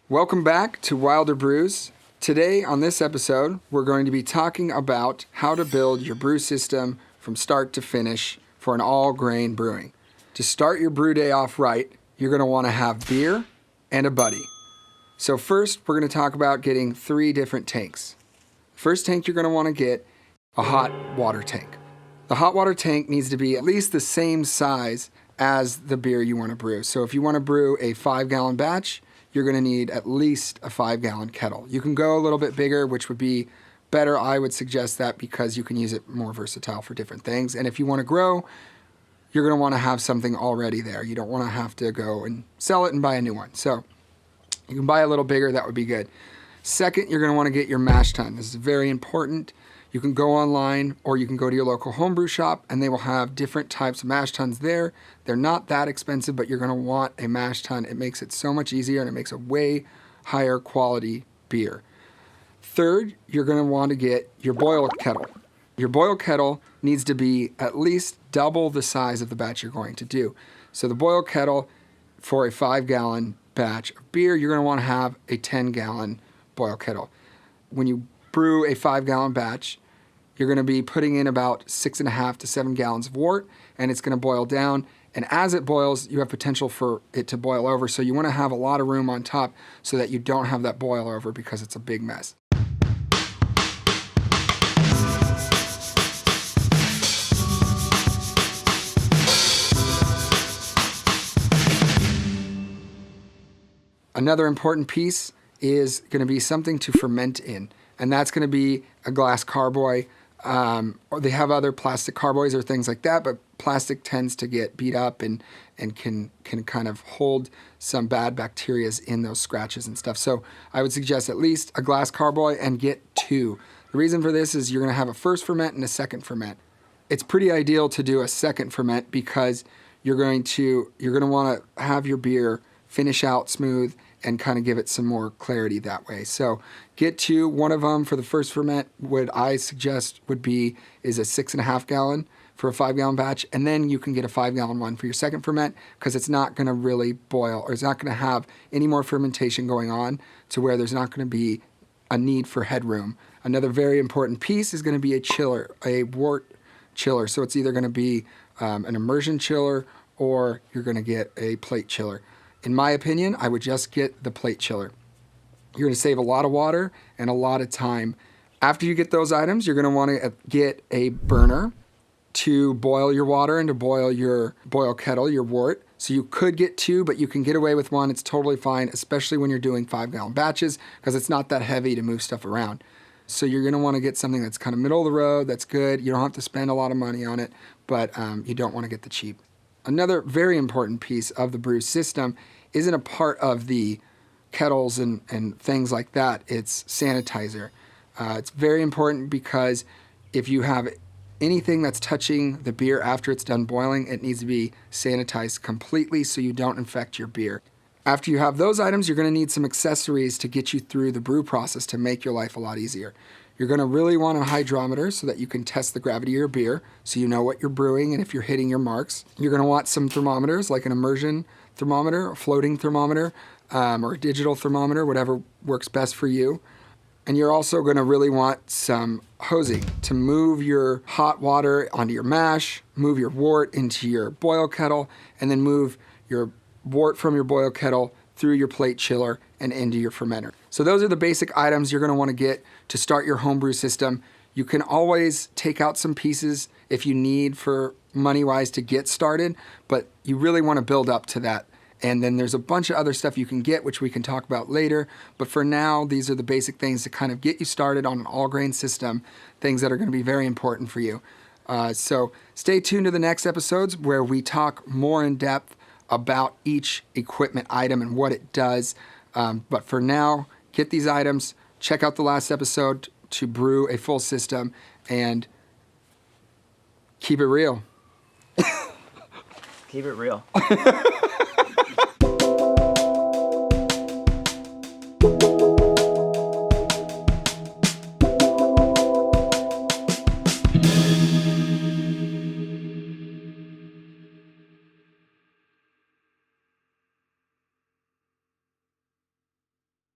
Welcome back to Wylder Brews. Today on this episode, we're going to be talking about how to build your brew system from start to finish for an all-grain brewing. To start your brew day off right, you're going to want to have beer and a buddy. So first, we're going to talk about getting 3 different tanks. First tank you're going to want to get a hot water tank. The hot water tank needs to be at least the same size as the beer you want to brew. So if you want to brew a 5-gallon batch, you're going to need at least a 5-gallon kettle. You can go a little bit bigger, which would be better. I would suggest that because you can use it more versatile for different things. And if you want to grow, you're going to want to have something already there. You don't want to have to go and sell it and buy a new one. So you can buy a little bigger, that would be good. Second, you're going to want to get your mash tun. This is very important. You can go online or you can go to your local homebrew shop and they will have different types of mash tuns there. They're not that expensive, but you're going to want a mash tun. It makes it so much easier and it makes a way higher quality beer. Third, you're going to want to get your boil kettle. Your boil kettle needs to be at least double the size of the batch you're going to do. So the boil kettle for a 5-gallon batch of beer, you're going to want to have a 10-gallon boil kettle. When you brew a 5-gallon batch, you're going to be putting in about 6.5 to 7 gallons of wort, and it's going to boil down. And as it boils, you have potential for it to boil over. So you want to have a lot of room on top so that you don't have that boil over because it's a big mess. Another important piece is going to be something to ferment in, and that's going to be a glass carboy. Or they have other plastic carboys or things like that, but plastic tends to get beat up and can kind of hold some bad bacteria in those scratches and stuff. So I would suggest at least a glass carboy and get 2. The reason for this is you're going to have a first ferment and a second ferment. It's pretty ideal to do a second ferment because you're going to want to have your beer finish out smooth and kind of give it some more clarity that way. So get 2. One of them for the first ferment, what I suggest is a 6.5 gallon for a 5-gallon batch, and then you can get a 5-gallon one for your second ferment because it's not going to really boil, or it's not going to have any more fermentation going on to where there's not going to be a need for headroom. Another very important piece is going to be a chiller, a wort chiller. So it's either going to be an immersion chiller or you're going to get a plate chiller. In my opinion, I would just get the plate chiller. You're going to save a lot of water and a lot of time. After you get those items, you're going to want to get a burner to boil your water and to boil your boil kettle, your wort. So you could get 2, but you can get away with 1. It's totally fine, especially when you're doing 5-gallon batches because it's not that heavy to move stuff around. So you're going to want to get something that's kind of middle of the road, that's good. You don't have to spend a lot of money on it, but you don't want to get the cheap. Another very important piece of the brew system isn't a part of the kettles and things like that. It's sanitizer. It's very important because if you have anything that's touching the beer after it's done boiling, it needs to be sanitized completely so you don't infect your beer. After you have those items, you're going to need some accessories to get you through the brew process to make your life a lot easier. You're going to really want a hydrometer so that you can test the gravity of your beer so you know what you're brewing and if you're hitting your marks. You're going to want some thermometers like an immersion thermometer, a floating thermometer, or a digital thermometer, whatever works best for you. And you're also going to really want some hosing to move your hot water onto your mash, move your wort into your boil kettle, and then move your wort from your boil kettle through your plate chiller and into your fermenter. So those are the basic items you're going to want to get to start your homebrew system. You can always take out some pieces if you need for money-wise to get started, but you really want to build up to that. And then there's a bunch of other stuff you can get, which we can talk about later. But for now, these are the basic things to kind of get you started on an all-grain system, things that are going to be very important for you. So stay tuned to the next episodes where we talk more in depth about each equipment item and what it does. But for now, get these items, check out the last episode to brew a full system, and keep it real. Keep it real.